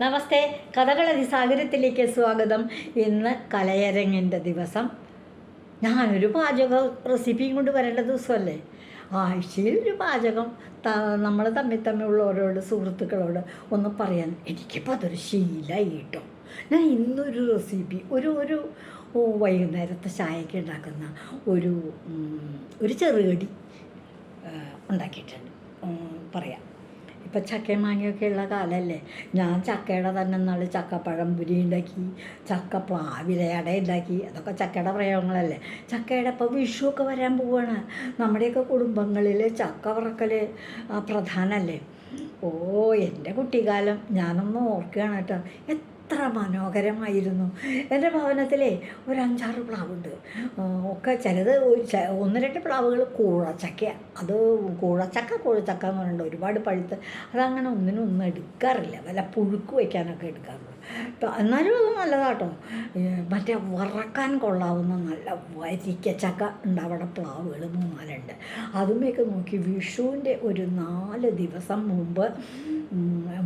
നമസ്തേ, കഥകളതിസാഗരത്തിലേക്ക് സ്വാഗതം. ഇന്ന് കലയരങ്ങിൻ്റെ ദിവസം. ഞാനൊരു പാചക റെസിപ്പിയും കൊണ്ട് വരേണ്ട ദിവസമല്ലേ. ആഴ്ചയിൽ ഒരു പാചകം നമ്മൾ തമ്മിലുള്ളവരോട്, സുഹൃത്തുക്കളോട് ഒന്ന് പറയാൻ എനിക്കിപ്പോൾ അതൊരു ശീലമായി കേട്ടോ. ഞാൻ ഇന്നൊരു റെസിപ്പി ഒരു വൈകുന്നേരത്തെ ചായക്ക് ഉണ്ടാക്കുന്ന ഒരു ചെറുകടി ഉണ്ടാക്കിയിട്ടുണ്ട്. പറയാം. ഇപ്പം ചക്കയും മാങ്ങയൊക്കെ ഉള്ള കാലമല്ലേ. ഞാൻ ചക്കയുടെ തന്നെ നാൾ ചക്കപ്പഴം പുരി ഉണ്ടാക്കി, ചക്ക പ്ലാവിലയട ഉണ്ടാക്കി. അതൊക്കെ ചക്കയുടെ പ്രയോഗങ്ങളല്ലേ. ചക്കയുടെ ഇപ്പോൾ വിഷുവൊക്കെ വരാൻ പോവുകയാണ്. നമ്മുടെയൊക്കെ കുടുംബങ്ങളിൽ ചക്ക വറക്കൽ പ്രധാനമല്ലേ. എൻ്റെ കുട്ടിക്കാലം ഞാനൊന്ന് ഓർക്കുകയാണ് കേട്ടോ. എത്ര മനോഹരമായിരുന്നു. എൻ്റെ ഭവനത്തിലെ ഒരു 5-6 പ്ലാവുണ്ട്. ഒക്കെ ചിലത് 1-2 പ്ലാവുകൾ കൂഴച്ചക്ക. അത് കൂഴച്ചക്ക എന്ന് പറയുന്നുണ്ട്. ഒരുപാട് പഴുത്ത് അതങ്ങനെ ഒന്നിനും എടുക്കാറില്ല. വല്ല പുഴുക്ക് വയ്ക്കാനൊക്കെ എടുക്കാറുള്ളൂ. എന്നാലും അത് നല്ലതാട്ടോ. മറ്റേ വറക്കാൻ കൊള്ളാവുന്ന നല്ല വരിക്കച്ചക്ക ഉണ്ട്. അവിടെ പ്ലാവുകൾ 3-4 ഉണ്ട്. അതുമൊക്കെ നോക്കി വിഷുവിൻ്റെ ഒരു 4 ദിവസം മുമ്പ്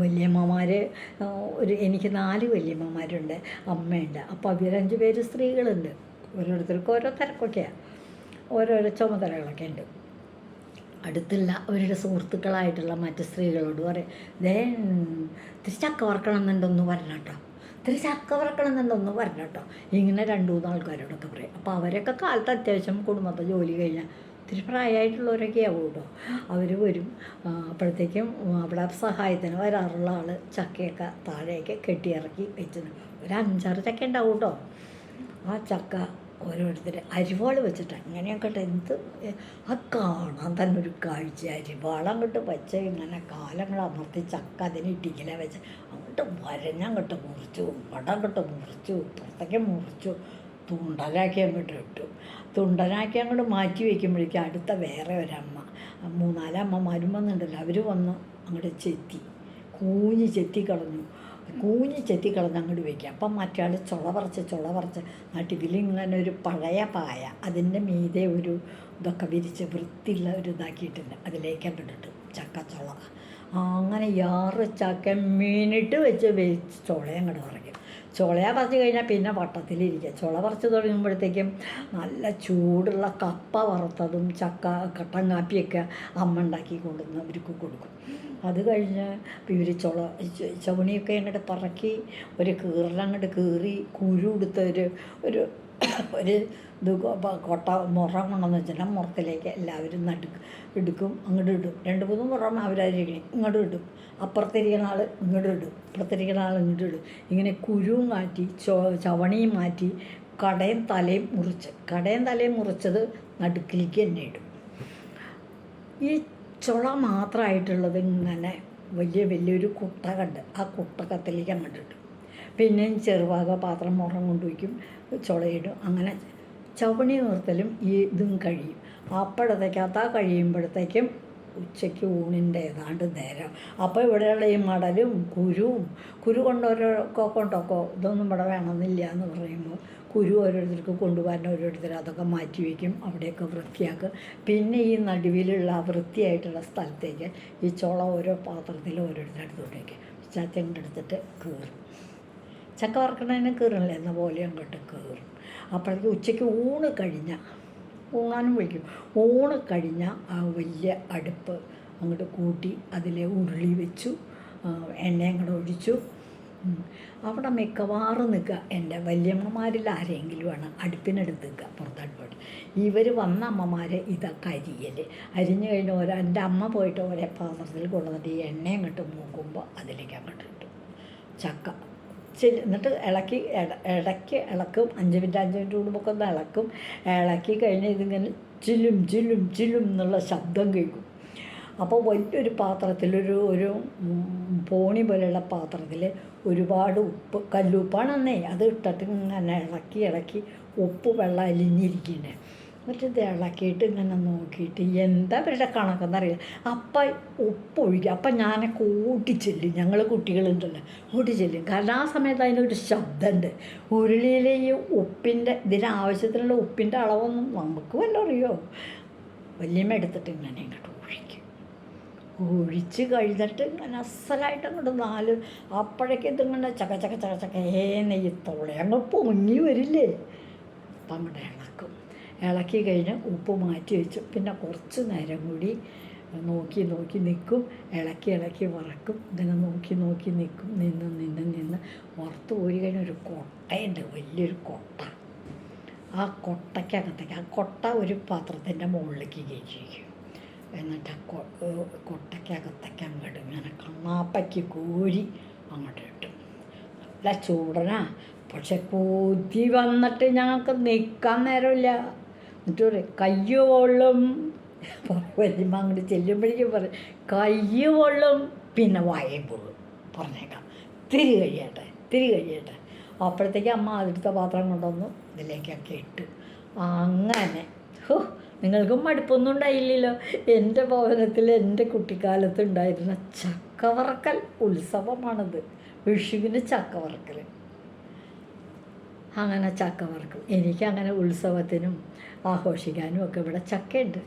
വല്യമ്മമാർ, എനിക്ക് 4 വല്യമ്മമാരുണ്ട്, അമ്മയുണ്ട്. അപ്പോൾ അവർ 5 പേര് സ്ത്രീകളുണ്ട്. ഓരോരുത്തർക്കും ഓരോ തിരക്കൊക്കെയാണ്, ഓരോരോ ചുമതലകളൊക്കെ ഉണ്ട്. അടുത്തുള്ള അവരുടെ സുഹൃത്തുക്കളായിട്ടുള്ള മറ്റ് സ്ത്രീകളോട് പറയും, ഇത്തിരി ചക്ക വറക്കണമെന്നുണ്ടൊന്ന് വരണം കേട്ടോ, ഇത്തിരി ചക്ക വറക്കണമെന്നുണ്ടൊന്ന് വരണം കേട്ടോ. ഇങ്ങനെ 2-3 ആൾക്കാരോടൊക്കെ പറയും. അപ്പോൾ അവരൊക്കെ കാലത്ത് അത്യാവശ്യം കുടുംബത്തെ ജോലി കഴിഞ്ഞാൽ ഇത്തിരി പ്രായമായിട്ടുള്ളവരൊക്കെ ആവും കേട്ടോ. അവർ വരും. അപ്പോഴത്തേക്കും അവിടെ സഹായത്തിന് വരാറുള്ള ആൾ ചക്കയൊക്കെ താഴേക്ക് കെട്ടിയിറക്കി വെച്ചിട്ട് ഒരു 5-6 ചക്ക ഉണ്ടാവും കേട്ടോ. ആ ചക്ക ഓരോരുത്തർ അരിവാൾ വെച്ചിട്ട് അങ്ങനെയൊക്കെ അത് കാണാൻ തന്നെ ഒരു കാഴ്ച. അരിവാളങ്ങോട്ട് വെച്ച് ഇങ്ങനെ കാലങ്ങൾ അമർത്തി ചക്ക അതിന് ഇട്ടിക്കല വെച്ച് അങ്ങോട്ട് വരഞ്ഞങ്ങോട്ട് മുറിച്ചു, അങ്ങോട്ട് മുറിച്ചു, പുറത്തേക്ക് മുറിച്ചു, തുണ്ടനാക്കി അങ്ങോട്ട് ഇട്ടു. തുണ്ടനാക്കി അങ്ങോട്ട് മാറ്റി വയ്ക്കുമ്പോഴേക്കും അടുത്ത വേറെ ഒരമ്മ, 3-4 അമ്മമാരും വന്നിട്ടുണ്ടല്ലോ, അവർ വന്ന് അങ്ങോട്ട് കൂഞ്ഞ് ചെത്തി കളഞ്ഞ് അങ്ങോട്ട് വയ്ക്കുക. അപ്പം മറ്റേ ചുള പറിച്ച് നടുവിലിങ്ങനെ ഒരു പഴയ പായ, അതിൻ്റെ മീതെ ഒരു ഇതൊക്കെ വിരിച്ച് വൃത്തിയുള്ള ഒരു ഇതാക്കിയിട്ടുണ്ട്. അതിലേക്ക് അങ്ങോട്ടിട്ടു ചക്കച്ചുള. അങ്ങനെ 6 ചക്ക മീനിട്ട് വെച്ച് ചുളയും അങ്ങോട്ട് പറിക്കും. ചുളയാ പറിച്ച് കഴിഞ്ഞാൽ പിന്നെ വട്ടത്തിലിരിക്കുക. ചുള പറിച്ച് തുടങ്ങുമ്പോഴത്തേക്കും നല്ല ചൂടുള്ള കപ്പ വറുത്തതും കട്ടൻ കാപ്പിയൊക്കെ അമ്മ ഉണ്ടാക്കി കൊണ്ടുവന്ന് അവർക്ക് കൊടുക്കും. അത് കഴിഞ്ഞ് ഇവർ ചവണിയൊക്കെ അങ്ങോട്ട് പറക്കി ഒരു കീറലങ്ങോട്ട് കീറി കുരു എടുത്ത് ഒരു ഇത് മുറം കൊണ്ടെന്ന് വെച്ചിട്ടുണ്ടെങ്കിൽ മുറത്തിലേക്ക് എല്ലാവരും എടുക്കും, അങ്ങോട്ട് ഇടും. 2-3 മുറം അവരായിരിക്കും ഇങ്ങോട്ട് ഇടും, അപ്പുറത്തിരിക്കുന്ന ആൾ ഇങ്ങോട്ട് ഇടും, അപ്പുറത്തിരിക്കുന്ന ആൾ ഇങ്ങോട്ട് ഇടും. ഇങ്ങനെ കുരുവും മാറ്റി ചവണിയും മാറ്റി കടയും തലയും മുറിച്ചത് നടുക്കിലേക്ക് തന്നെ ഇടും. ഈ ചുള മാത്രമായിട്ടുള്ളത് ഇങ്ങനെ വലിയൊരു കുട്ടകണ്ട്, ആ കുട്ടകത്തിലേക്ക് അങ്ങോട്ട് ഇടും. പിന്നെയും ചെറുപാക പാത്രം മുറം കൊണ്ടുവയ്ക്കും, ചുളയിടും. അങ്ങനെ ചവണി നിർത്തലും ഇതും കഴിയും. അപ്പോഴത്തേക്കകത്ത് കഴിയുമ്പോഴത്തേക്കും ഉച്ചയ്ക്ക് ഊണിൻ്റെ ഏതാണ്ട് നേരം. അപ്പോൾ ഇവിടെയുള്ള ഈ മടലും കുരു കൊണ്ടൊക്കെ ഇതൊന്നും ഇവിടെ വേണമെന്നില്ല എന്ന് പറയുമ്പോൾ കുരു ഓരോരുത്തർക്ക് കൊണ്ടുപോകാൻ ഓരോരുത്തർ അതൊക്കെ മാറ്റി വയ്ക്കും, അവിടെയൊക്കെ വൃത്തിയാക്കും. പിന്നെ ഈ നടുവിലുള്ള വൃത്തിയായിട്ടുള്ള സ്ഥലത്തേക്ക് ഈ ചുള ഓരോ പാത്രത്തിൽ ഓരോരുത്തരെടുത്തോട്ട് വയ്ക്കും. ചക്കങ്ങോട്ടെടുത്തിട്ട് കീറും. ചക്ക വറക്കണതിന് കീറില്ല എന്ന പോലെ അങ്ങോട്ട് കീറും. അപ്പോഴേക്കും ഉച്ചയ്ക്ക് ഊണാനും വിളിക്കും. ഊണ് കഴിഞ്ഞാൽ ആ വലിയ അടുപ്പ് അങ്ങോട്ട് കൂട്ടി അതിലെ ഉരുളി വെച്ചു, എണ്ണ അങ്ങോട്ട് ഒഴിച്ചു. അവിടെ മിക്കവാറും നിൽക്കുക എൻ്റെ വല്യമ്മമാരിൽ ആരെങ്കിലുമാണ് അടുപ്പിനടുത്ത് നിൽക്കുക, പുറത്തടുപ്പോട്ട്. ഇവർ വന്ന അമ്മമാർ ഇതൊക്കെ അരിഞ്ഞ് കഴിഞ്ഞ് എൻ്റെ അമ്മ പോയിട്ട് ഒരേ പാത്രത്തിൽ കൊണ്ടുവന്നിട്ട് ഈ എണ്ണ അങ്ങോട്ട് മൂക്കുമ്പോൾ അതിലേക്ക് അങ്ങോട്ട് ഇട്ടു ചക്ക. എന്നിട്ട് ഇടയ്ക്ക് ഇളക്കും. 5 മിനിറ്റ് കൂടുമ്പോൾ ഒന്ന് ഇളക്കി കഴിഞ്ഞ് ഇതിങ്ങനെ ചില്ലും എന്നുള്ള ശബ്ദം കേൾക്കും. അപ്പോൾ വലിയൊരു പാത്രത്തിൽ ഒരു പോണി പോലെയുള്ള പാത്രത്തിൽ ഒരുപാട് ഉപ്പ്, കല്ലുപ്പാണെന്നേ, അത് ഇട്ടിട്ട് ഇങ്ങനെ ഇളക്കി ഉപ്പ് വെള്ളം അലിഞ്ഞിരിക്കുന്നത്. എന്നിട്ട് ഇത് ഇളക്കിയിട്ട് ഇങ്ങനെ നോക്കിയിട്ട് എന്താ ഇവരുടെ കണക്കെന്നറിയില്ല. അപ്പം ഉപ്പ് ഒഴിക്കുക. അപ്പം ഞാനൊക്കെ ഓടിച്ചെല്ലും, ഞങ്ങൾ കുട്ടികളുണ്ടല്ലോ ഓടിച്ചെല്ലും. കാരണം ആ സമയത്ത് അതിനൊരു ശബ്ദമുണ്ട്. ഉരുളിയിലെ ഈ ഇതിനാവശ്യത്തിനുള്ള ഉപ്പിൻ്റെ അളവൊന്നും നമുക്ക് വല്ലതും അറിയോ. വല്യമ്മ എടുത്തിട്ട് ഇങ്ങനെ ഇങ്ങോട്ട് ഒഴിച്ച് കഴിഞ്ഞിട്ട് ഇങ്ങനെ അസലായിട്ട് അങ്ങോട്ട് അപ്പോഴേക്കും ഇതിങ്ങനെ ചക്ക ചക്ക ചക്ക ചക്കേ നെയ്യത്തോളെ അങ്ങ് പൊങ്ങി വരില്ലേ. അപ്പം അങ്ങോട്ട് ഇളക്കും. ഇളക്കി കഴിഞ്ഞ് ഉപ്പ് മാറ്റി വെച്ചു. പിന്നെ കുറച്ച് നേരം കൂടി നോക്കി നോക്കി നിൽക്കും. ഇളക്കി ഇളക്കി വറക്കും. ഇങ്ങനെ നോക്കി നോക്കി നിൽക്കും. നിന്ന് വറുത്ത് കോരി കഴിഞ്ഞ ഒരു കൊട്ടയുണ്ട്, വലിയൊരു കൊട്ട. ആ കൊട്ടയ്ക്കകത്തേക്ക്, ആ കൊട്ട ഒരു പാത്രത്തിൻ്റെ മുകളിലേക്ക് കയറ്റി വയ്ക്കും. എന്നിട്ട് ആ കൊട്ടയ്ക്കകത്തേക്ക് അങ്ങോട്ട് ഇങ്ങനെ കണ്ണാപ്പയ്ക്ക് കോരി അങ്ങോട്ട് ഇട്ടു. നല്ല ചൂടനാ. പക്ഷെ കൊതി വന്നിട്ട് ഞങ്ങൾക്ക് നിൽക്കാൻ നേരമില്ല. എന്നിട്ട് പറയും കയ്യ് പൊള്ളും. വരുമ്പോൾ അങ്ങോട്ട് ചെല്ലുമ്പോഴേക്കും പറയും കയ്യ് പൊള്ളും, പിന്നെ വായയും പൊള്ളും. പറഞ്ഞേക്കാം, തിരി കഴിയട്ടെ. അപ്പോഴത്തേക്ക് അമ്മ അതിലത്തെ പാത്രം കൊണ്ടുവന്നു ഇതിലേക്കൊക്കെ ഇട്ടു. അങ്ങനെ നിങ്ങൾക്കും മടുപ്പൊന്നും ഉണ്ടായില്ലല്ലോ. എൻ്റെ ഭവനത്തിൽ എൻ്റെ കുട്ടിക്കാലത്ത് ഉണ്ടായിരുന്ന ചക്കവറക്കൽ ഉത്സവമാണിത്. വിഷുവിന് ചക്കവറക്കൽ. അങ്ങനെ ചക്ക വറക്കും. എനിക്കങ്ങനെ ഉത്സവത്തിനും ആഘോഷിക്കാനും ഒക്കെ ഇവിടെ ചക്കയുണ്ട്.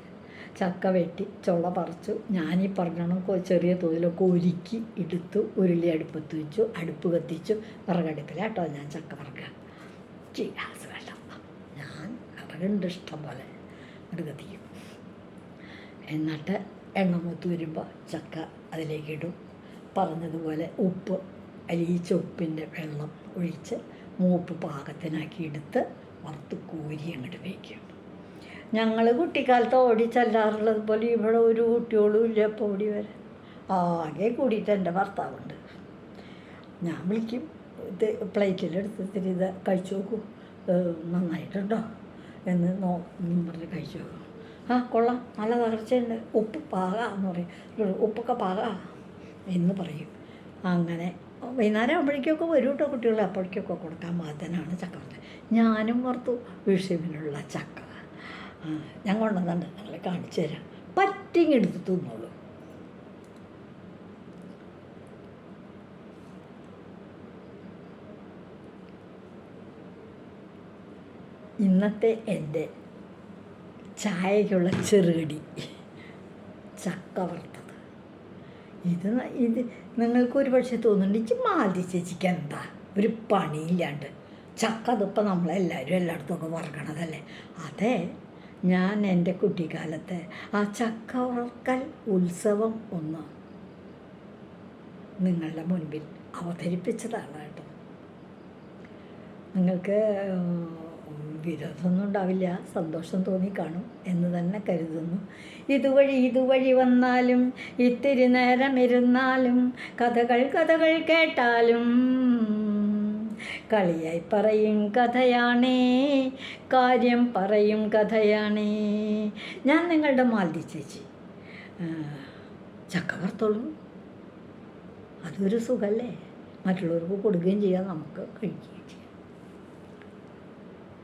ചക്ക വെട്ടി ചുള പറിച്ചു. ഞാനീ പറഞ്ഞോണം ചെറിയ തോതിലൊക്കെ ഒരുക്കി എടുത്തു. ഉരുളി അടുപ്പത്ത് വെച്ചു. അടുപ്പ് കത്തിച്ചു. വിറകടുപ്പിലാട്ടോ ഞാൻ ചക്ക വറക്കുക. ഗ്യാസ് വേണ്ട, ഞാൻ വിറകുണ്ട് ഇഷ്ടം പോലെ, അത് കത്തിക്കും. എന്നിട്ട് എണ്ണ മൂത്ത് വരുമ്പോൾ ചക്ക അതിലേക്ക് ഇടും. പറഞ്ഞതുപോലെ ഉപ്പ്, അലിയിച്ച ഉപ്പിൻ്റെ വെള്ളം ഒഴിച്ച് മൂപ്പ് പാകത്തിനാക്കി എടുത്ത് വറുത്ത് കോരി അങ്ങോട്ട് വയ്ക്കും. ഞങ്ങൾ കുട്ടിക്കാലത്ത് ഓടി ചെല്ലാറുള്ളത് പോലെ ഇവിടെ ഒരു കുട്ടിയോളും ഇല്ല. അപ്പോൾ ഓടി വരാൻ ആകെ കൂടിയിട്ട് എൻ്റെ ഭർത്താവുണ്ട്. ഞാൻ വിളിക്കും, ഇത് പ്ലേറ്റിലെടുത്തിട്ട് ഇത് കഴിച്ചു നോക്കൂ, നന്നായിട്ടുണ്ടോ എന്ന് പറഞ്ഞ് കഴിച്ചു നോക്കും. ആ കൊള്ളാം, നല്ല തകർച്ചയുണ്ട്, ഉപ്പ് പാകാന്ന് പറയും. ഉപ്പൊക്കെ പാകാ എന്ന് പറയും. അങ്ങനെ വൈകുന്നേരം ആകുമ്പോഴേക്കൊക്കെ വരും കേട്ടോ കുട്ടികൾ. അപ്പോഴേക്കൊക്കെ കൊടുക്കാൻ പാകത്തിനാണ് ചക്ക വറുത്തത്. ഞാനും വറുത്തു വിഷുവിനുള്ള ചക്ക. ഞാൻ കൊണ്ടുവന്നുണ്ട്, നിങ്ങളെ കാണിച്ചു തരാം. പറ്റിങ്ങെടുത്ത് തിന്നോളൂ. ഇന്നത്തെ എൻ്റെ ചായക്കുള്ള ചെറുകടി ചക്ക വറുത്തത്. ഇത് നിങ്ങൾക്കൊരു പക്ഷേ തോന്നുന്നുണ്ട് ഇച്ച് മാലതി ചേച്ചിക്ക് എന്താ ഒരു പണിയില്ലാണ്ട്, ചക്ക അതിപ്പോൾ നമ്മളെല്ലാവരും എല്ലായിടത്തുമൊക്കെ വറക്കണതല്ലേ. അതെ, ഞാൻ എൻ്റെ കുട്ടിക്കാലത്തെ ആ ചക്ക വറക്കൽ ഉത്സവം ഒന്ന് നിങ്ങളുടെ മുൻപിൽ അവതരിപ്പിച്ചതാണ് കേട്ടോ. നിങ്ങൾക്ക് വിരോധമൊന്നും ഉണ്ടാവില്ല, സന്തോഷം തോന്നിക്കാണും എന്ന് തന്നെ കരുതുന്നു. ഇതുവഴി വന്നാലും ഇത്തിരി നേരം ഇരുന്നാലും കഥകൾ കേട്ടാലും കളിയായി പറയും കഥയാണേ, കാര്യം പറയും കഥയാണേ. ഞാൻ നിങ്ങളുടെ മാലതി ചേച്ചി. ചക്ക വറുത്തോളൂ, അതൊരു സുഖമല്ലേ. മറ്റുള്ളവർക്ക് കൊടുക്കുകയും ചെയ്യാം, നമുക്ക് കഴിക്കുകയും ചെയ്യാം.